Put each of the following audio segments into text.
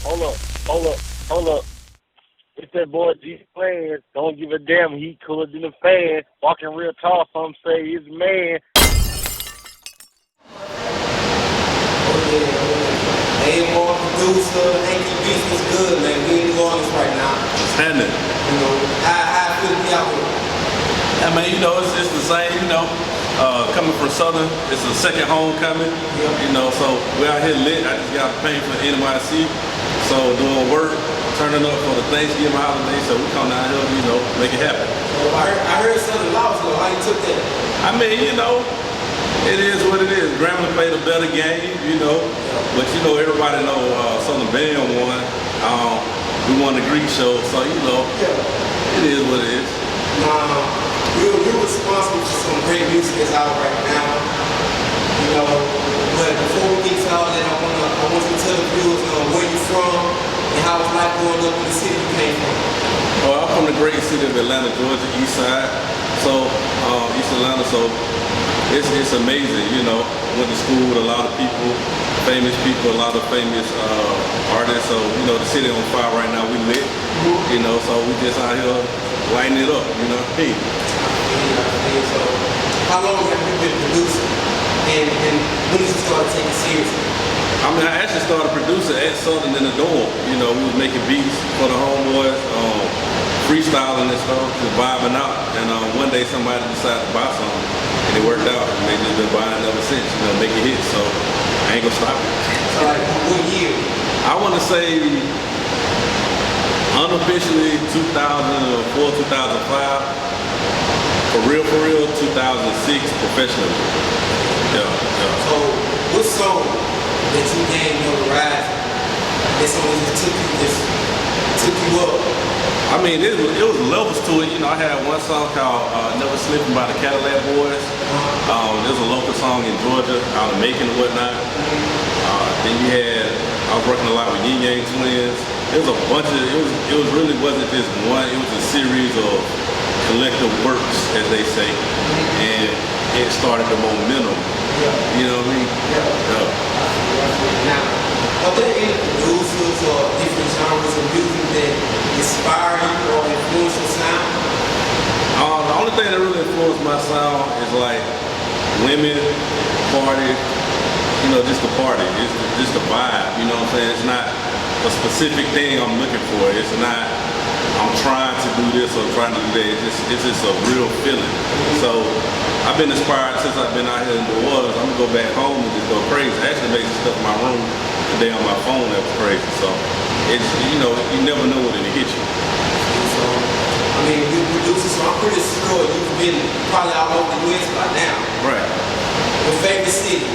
hold up, hold up, hold up. It's that boy G-Plans. Don't give a damn. He cooler than a fan. Walking real tall, some say he's a man. Hey, more producer, Hanky Beats was good, man. We in New Orleans right now. Standing. You know, how I feel to be out here. I mean, you know, it's the same, you know. Coming from Southern, it's a second homecoming, you know, so we're out here lit. I just got paid for the NYC, so doing work, turning up for the Thanksgiving holiday, so we come down here, you know, make it happen. So I heard Southern lost, though. How you took that? I mean, you know, it is what it is. Grambling played a better game, you know, but you know, everybody know Southern Band won. We won the Greek show, so you know, it is what it is. You're responsible for some great music that's out right now. You know, but before we get to all that, I want you to tell the viewers where you're from and how it's like growing up in the city you came from. Oh, I'm from the great city of Atlanta, Georgia, East Side. So East Atlanta, so it's amazing. You know, went to school with a lot of people, a lot of famous artists. So you know, the city on fire right now. We lit. You know, so we just out here lighting it up. You know, hey. So, how long have you been producing, and when did you start taking it seriously? I mean, I actually started producing at Southern in the dorm. You know, we was making beats for the homeboys, freestyling and stuff, just vibing out. And one day somebody decided to buy something, and it worked out. And they just been buying ever since, you know, making hits. So I ain't gonna stop it. So like, what year? I want to say unofficially 2004, 2005. For real, 2006 professionally. Yeah. So, what song that you gained notoriety? That song that took you up? I mean, it was levels to it. You know, I had one song called "Never Slipping" by the Cadillac Boys. There's a local song in Georgia out of Macon and whatnot. Then you had, I was working a lot with Yin Yang Twins. There was a bunch of, it really wasn't just one. It was a series of collective works, as they say, and it started the momentum. You know what I mean? Now, are there any producers or different genres of music that inspire you or influence your sound? The only thing that really influenced my sound is like women, party, you know, just the party. It's just the vibe, you know what I'm saying? It's not a specific thing I'm looking for. It's not I'm trying to do this or trying to do that. It's just a real feeling. So I've been inspired since I've been out here in New Orleans. I'm gonna go back home and just go crazy. I actually made some stuff in my room today on my phone that was crazy. So it's, you know, you never know when it'll hit you. So, I mean, you producer, so I'm pretty sure you've been probably all over the US by now. Right. Your favorite city?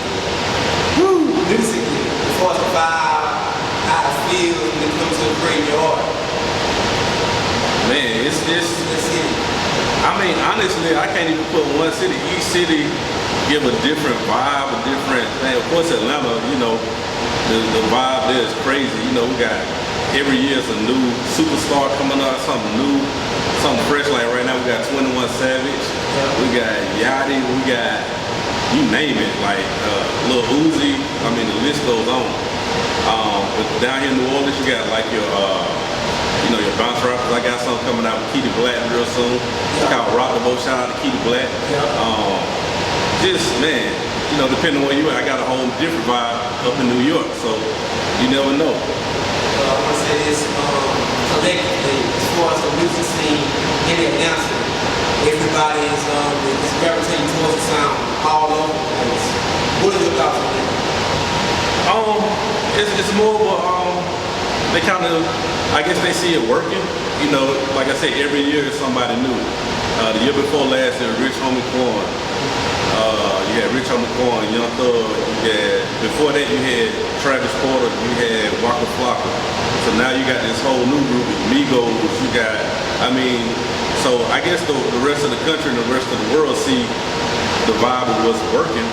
Musically, as far as the vibe, how it feels when it comes to the radio art. Man, it's I mean, honestly, I can't even put one city. Each city give a different vibe, a different thing. Of course, Atlanta, you know, the vibe there is crazy. You know, we got every year it's a new superstar coming out, something new, something fresh. Like right now, we got 21 Savage, we got Yachty, we got, you name it, like Lil Uzi. I mean, the list goes on. But down here in New Orleans, you got like your you know, your bounce rappers. I got something coming out with Keita Black real soon. It's called Rock the Boat. Shout out to Keita Black. Just, man, you know, depending on where you at, I got a whole different vibe up in New York, so you never know. I want to say this, collectively, as far as the music scene in Atlanta, everybody is gravitating towards the sound all over the place. What are your thoughts on that? It's more of they kind of, I guess they see it working. You know, like I said, every year is somebody new. The year before last, it was Rich Homie Quan. You had Rich Homie Quan, Young Thug. Before that, you had Travis Porter. You had Waka Flocka. So now you got this whole new group of Migos. You got, I mean, so I guess the rest of the country and the rest of the world see the vibe of what's working.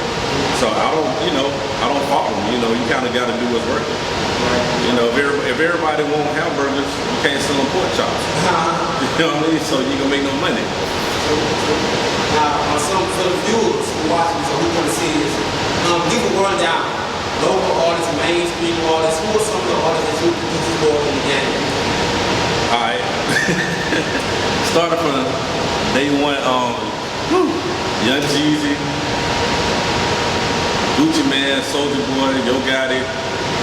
So I don't fault them. You know, you kind of got to do what's working. You know, if everybody want hamburgers, you can't sell them pork chops. You know what I mean? So you gonna make no money. Now, for the viewers who watching, so we want to see this. Give a rundown. Local artists, mainstream artists. Who are some of the artists that you Started from day one. Young Jeezy, Gucci Man, Soulja Boy, Yo Gotti,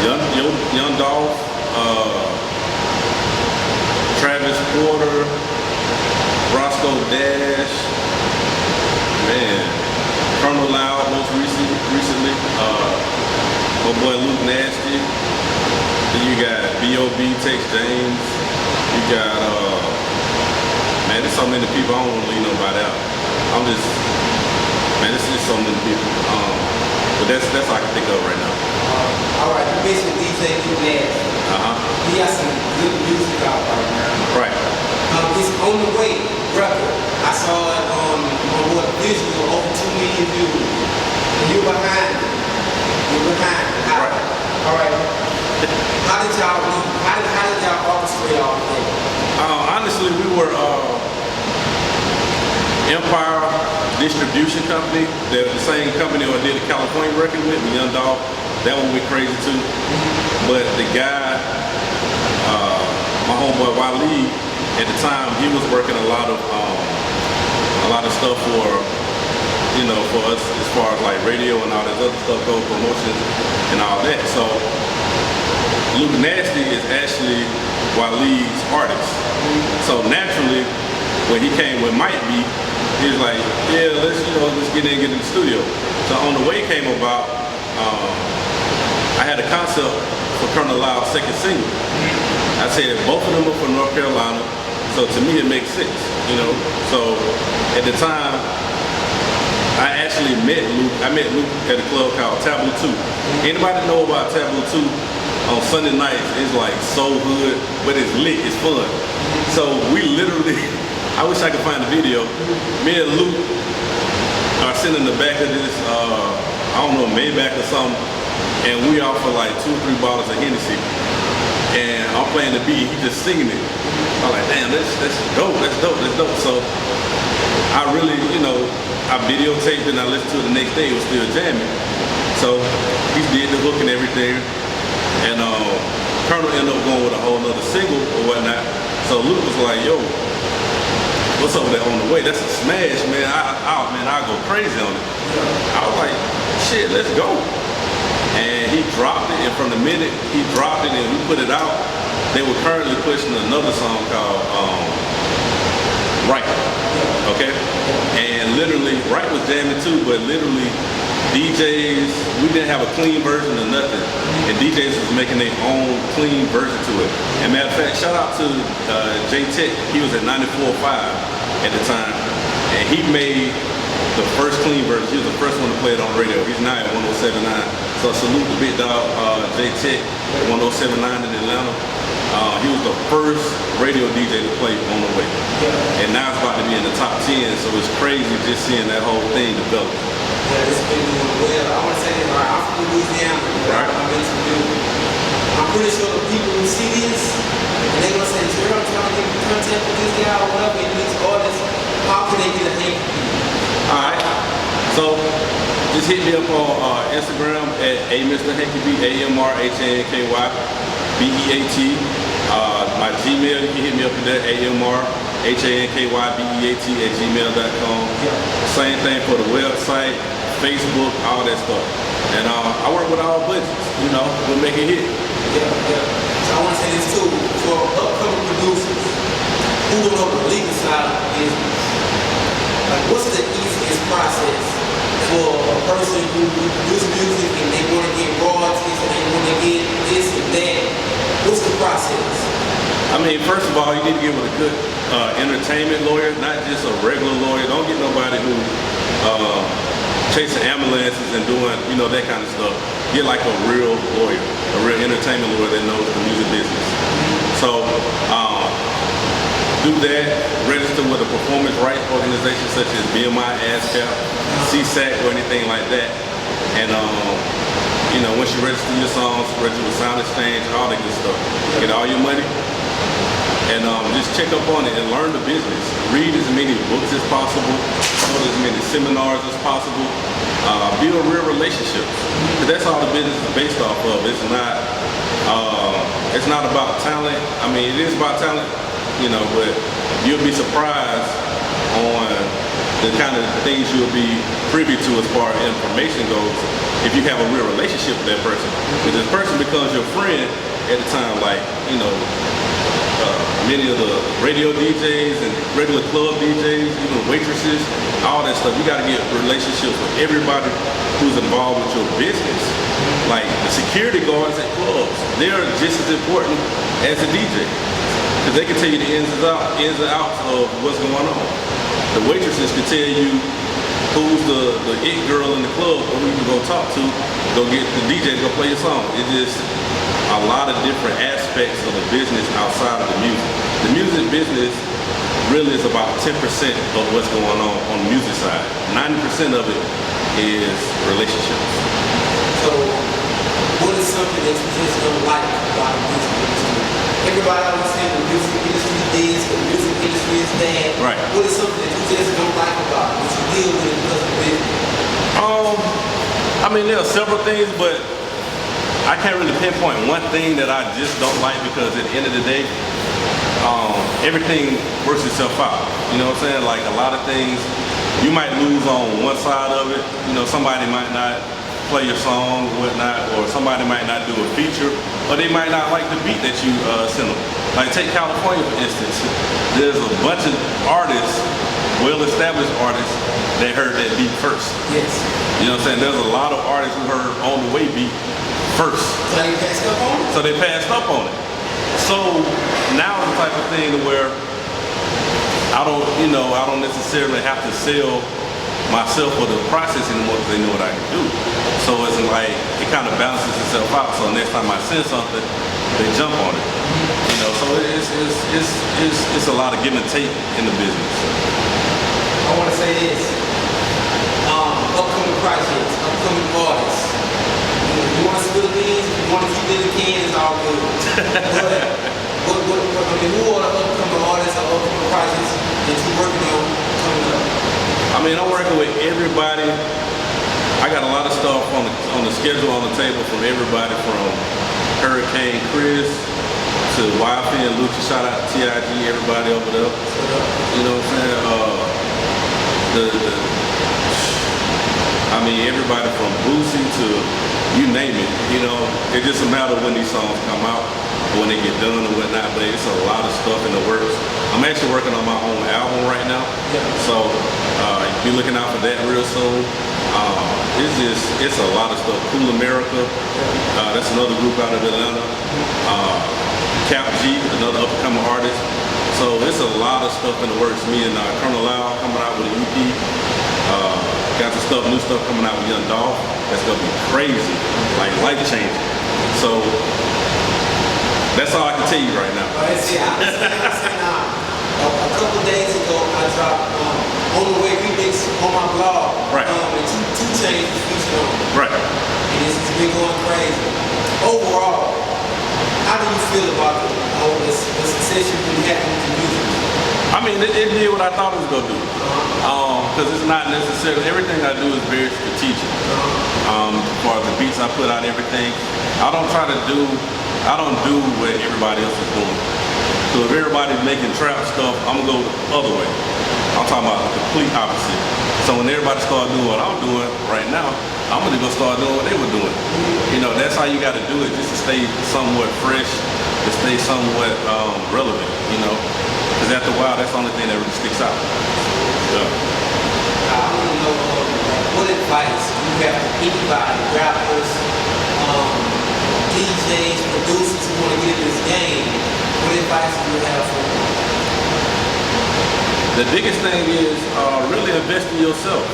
Young Dolph, Travis Porter, Roscoe Dash, man, Colonel Loud most recently, my boy Luke Nasty. Then you got B.O.B. Tex James. You got man, there's so many people. I don't want to leave nobody out. Man, this is so many people. But that's all I can think of right now. All right, you mentioned DJ Luke Nasty. He got some good music out right now. Right. It's On the Way record. I saw it on what visual, over 2 million views. And you're behind it. You're behind it. Right. All right. How did y'all orchestrate all of that? Honestly, we were Empire Distribution Company. They're the same company I did the California record with Young Dolph. That one went crazy too. But the guy, my homeboy Waleed, at the time he was working a lot of stuff for, you know, for us as far as like radio and all this other stuff, go promotions and all that. So Luke Nasty is actually Waleed's artist. So naturally, when he came with Might Be, he was like, yeah, let's get in the studio. So On the Way came about. I had a concept for Colonel Loud's second single. I said both of them are from North Carolina, so to me it makes sense, you know. So at the time, I actually met Luke. I met Luke at a club called Taboo 2. Anybody know about Taboo 2? On Sunday nights, it's like so hood, but it's lit, it's fun. So we literally, I wish I could find the video. Me and Luke are sitting in the back of this, I don't know, Maybach or something, and we offer like 2 or 3 bottles of Hennessy. And I'm playing the beat, he just singing it. I'm like, damn, that's dope, that's dope. So I really, you know, I videotaped it and I listened to it the next day, it was still jamming. So he did the hook and everything. And Colonel ended up going with a whole nother single or whatnot. So Luke was like, yo, what's up with that On the Way? That's a smash, man. I'll go crazy on it. I was like, shit, let's go. And he dropped it, and from the minute he dropped it and we put it out, they were currently pushing another song called Right. Okay? And literally, Right was jamming too, but literally DJs, we didn't have a clean version of nothing, and DJs was making their own clean version to it. And matter of fact, shout out to J Tech. He was at 94.5 at the time, and he made the first clean version. He was the first one to play it on radio. He's now at 107.9. So salute the big dog, J Tech, 107.9 in Atlanta. He was the first radio DJ to play On the Way. And now it's about to be in the top 10, so it's crazy just seeing that whole thing develop. Yeah, it's been doing well. I want to say this, right? I'm from Louisiana. Right. I'm pretty sure the people who see this, and they're going to say, Gerald, I'm trying to get contact with this guy or whatever, and these artists, how can they get a Hanky Beat? Alright. So just hit me up on Instagram at Mr Hanky Beat, AMRHANKYBEAT. My Gmail, you can hit me up with that, AMRHANKYBEAT@gmail.com. Same thing for the website, Facebook, all that stuff. And I work with all budgets, you know, we'll make it hit. Yeah. So I want to say this too, for upcoming producers who don't know the legal side of the business, like what's the easiest process for a person who produces music and they want to get royalties and they want to get this and that? What's the process? I mean, first of all, you need to get with a good entertainment lawyer, not just a regular lawyer. Don't get nobody who chasing ambulances and doing, you know, that kind of stuff. Get like a real lawyer, a real entertainment lawyer that knows the music business. So do that, register with a performance rights organization such as BMI, ASCAP, CSAC, or anything like that. And you know, once you register your songs, register with Sound Exchange, all that good stuff. Get all your money. And just check up on it and learn the business. Read as many books as possible, go to as many seminars as possible, build real relationships. Because that's all the business is based off of. It's not about talent. I mean, it is about talent, you know, but you'll be surprised on the kind of things you'll be privy to as far as information goes if you have a real relationship with that person. If this person becomes your friend at the time, like, you know, many of the radio DJs and regular club DJs, even waitresses, all that stuff, you got to get relationships with everybody who's involved with your business. Like the security guards at clubs, they're just as important as the DJ, because they can tell you the ins and outs of what's going on. The waitresses can tell you who's the it girl in the club who you can go talk to, go get the DJ to go play your song. It's just a lot of different aspects of the business outside of the music. The music business really is about 10% of what's going on the music side. 90% of it is relationships. So, what is something that you just don't like about the music industry? Everybody always saying the music industry is this, the music industry is that. Right. What is something that you just don't like about it, that you deal with because of business? I mean, there are several things, but I can't really pinpoint one thing that I just don't like, because at the end of the day, everything works itself out. You know what I'm saying? Like a lot of things, you might lose on one side of it. You know, somebody might not play your song or whatnot, or somebody might not do a feature, or they might not like the beat that you send them. Like take California for instance. There's a bunch of artists, well-established artists, that heard that beat first. Yes. You know what I'm saying? There's a lot of artists who heard On the Way beat first. So they passed up on it? So they passed up on it. So now it's the type of thing to where I don't necessarily have to sell myself for the process anymore, because they know what I can do. So it's like, it kind of balances itself out. So next time I send something, they jump on it. You know, so it's a lot of give and take in the business. I want to say this. Upcoming projects, upcoming artists. You want to spill the beans, if you want to keep it in the can, it's all good. But who are the upcoming artists or upcoming projects that you're working on coming up? I mean, I'm working with everybody. I got a lot of stuff on the schedule on the table from everybody, from Hurricane Chris to YF and Lucha. Shout out to TIG, everybody over there. You know what I'm saying? I mean, everybody from Boosie to you name it. You know, it's just a matter of when these songs come out, when they get done or whatnot. But it's a lot of stuff in the works. I'm actually working on my own album right now, so be looking out for that real soon. It's a lot of stuff. Cool America, that's another group out of Atlanta. Cap G, another up-and-coming artist. So it's a lot of stuff in the works. Me and Colonel Lau coming out with an EP. Got some new stuff coming out with Young Dolph. That's gonna be crazy, like life-changing. So that's all I can tell you right now. A couple days ago, I dropped On the Way remix on my blog. Right. And two chains featured on it. Right. And it's been going crazy. Overall, how do you feel about the success you've been having with the music? I mean, it did what I thought it was gonna do. Because it's not necessarily, everything I do is very strategic. As far as the beats I put out, everything, I don't do what everybody else is doing. So if everybody's making trap stuff, I'm gonna go the other way. I'm talking about the complete opposite. So when everybody starts doing what I'm doing right now, I'm gonna go start doing what they were doing. You know, that's how you gotta do it, just to stay somewhat fresh, to stay somewhat relevant, you know. Because after a while, that's the only thing that really sticks out. Yeah. I want to know what advice you have for anybody, rappers, DJs, producers who want to get in this game. What advice do you have for them? The biggest thing is really invest in yourself.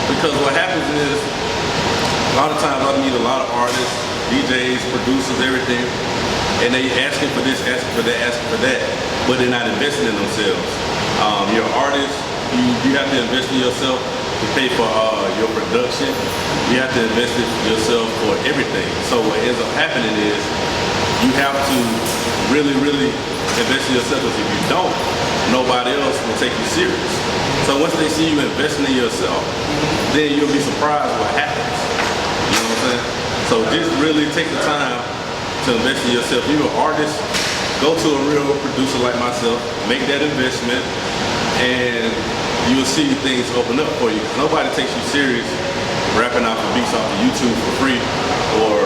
Because what happens is, a lot of times I meet a lot of artists, DJs, producers, everything, and they asking for this, asking for that, asking for that, but they're not investing in themselves. You're an artist, you have to invest in yourself to pay for your production. You have to invest in yourself for everything. So what ends up happening is you have to really, really invest in yourself, because if you don't, nobody else will take you serious. So once they see you investing in yourself, then you'll be surprised what happens. You know what I'm saying? So just really take the time to invest in yourself. You're an artist, go to a real producer like myself, make that investment, and you will see things open up for you. Nobody takes you serious rapping out the beats off of YouTube for free, or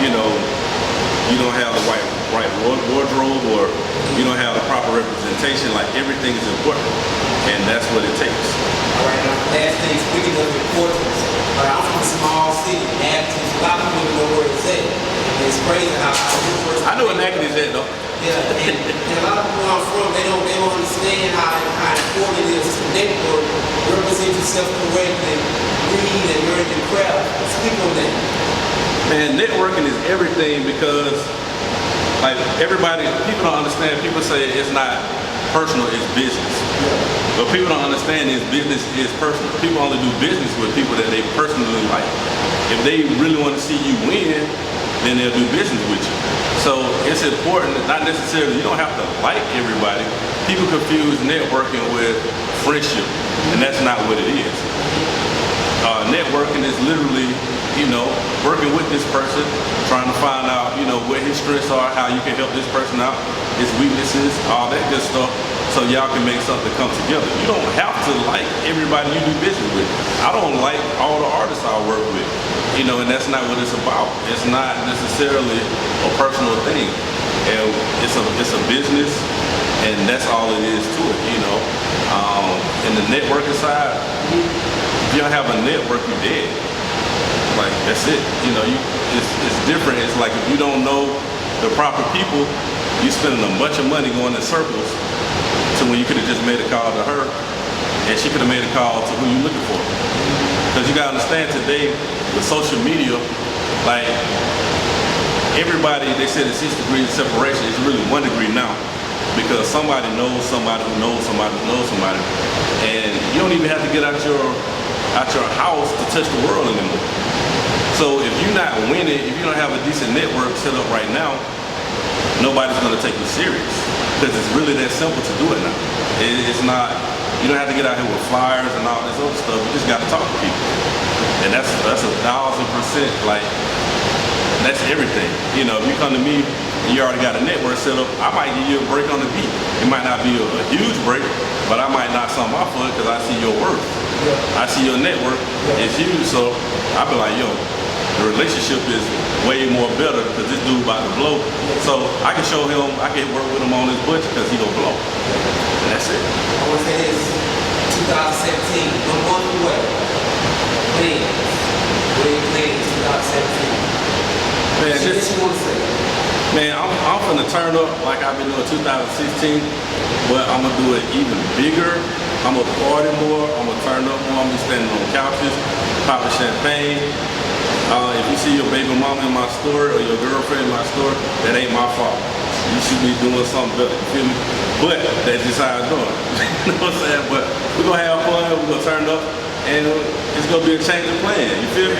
you know, you don't have the right wardrobe, or you don't have the proper representation. Like, everything is important, and that's what it takes. All right, now, last thing, speaking of importance, I'm from a small city, Athens. A lot of people don't know where it's at. And it's crazy how I know what Athens is at, though. Yeah, and a lot of people where I'm from, they don't understand how important it is to network, represent yourself correctly, read and learn your craft. Speak on that. Man, networking is everything, because like, people don't understand. People say it's not personal, it's business. But people don't understand is business is personal. People only do business with people that they personally like. If they really want to see you win, then they'll do business with you. So it's important, not necessarily, you don't have to like everybody. People confuse networking with friendship, and that's not what it is. Networking is literally, you know, working with this person, trying to find out, you know, what his strengths are, how you can help this person out, his weaknesses, all that good stuff, so y'all can make something come together. You don't have to like everybody you do business with. I don't like all the artists I work with, you know, and that's not what it's about. It's not necessarily a personal thing. And it's a business, and that's all it is to it, you know. In the networking side, if you don't have a network, you're dead. Like, that's it. You know, it's different. It's like, if you don't know the proper people, you're spending a bunch of money going in circles to when you could have just made a call to her, and she could have made a call to who you're looking for. Because you gotta understand, today with social media, like, everybody, they said it's 6 degrees of separation. It's really 1 degree now, because somebody knows somebody who knows somebody who knows somebody, and you don't even have to get out your house to touch the world anymore. So if you're not winning, if you don't have a decent network set up right now, nobody's gonna take you serious, because it's really that simple to do it now. It's not, you don't have to get out here with flyers and all this other stuff. You just gotta talk to people, and that's 1,000%, like, that's everything. You know, if you come to me and you already got a network set up, I might give you a break on the beat. It might not be a huge break, but I might knock something off of it because I see your worth. I see your network is huge, so I'll be like, yo, the relationship is way more better because this dude about to blow. So I can show him, I can work with him on his budget because he gonna blow. And that's it. I want to say this, 2017, 1 month away. Plans, 2017. Man, I'm finna turn up like I've been doing 2016, but I'm gonna do it even bigger. I'm gonna party more, I'm gonna turn up more, I'm gonna be standing on couches, popping champagne. If you see your baby mama in my store or your girlfriend in my store, that ain't my fault. You should be doing something better, you feel me? But that's just how it's doing. You know what I'm saying? But we're gonna have fun, we're gonna turn up, and it's gonna be a change of plan, you feel me?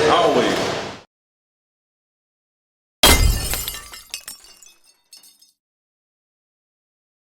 Always.